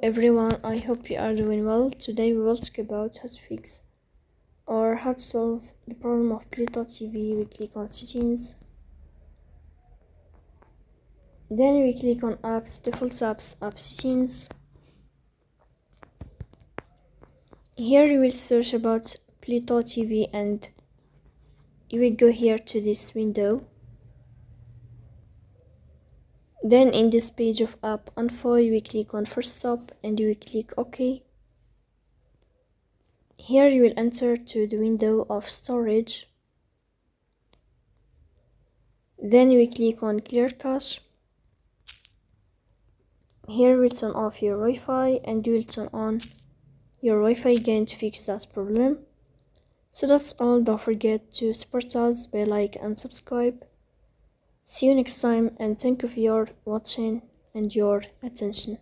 everyone, I hope you are doing well. Today we will talk about how to fix or how to solve the problem of Pluto TV. We click on settings, then we click on apps, default apps, app settings. Here you will search about Pluto TV and you will go here to this window. Then in this page of app info, you will click on first stop and you will click OK. Here you will enter to the window of storage. Then you will click on clear cache. Here you will turn off your Wi-Fi and you will turn on your Wi-Fi again to fix that problem. So that's all. Don't forget to support us by like and subscribe. See you next time and thank you for your watching and your attention.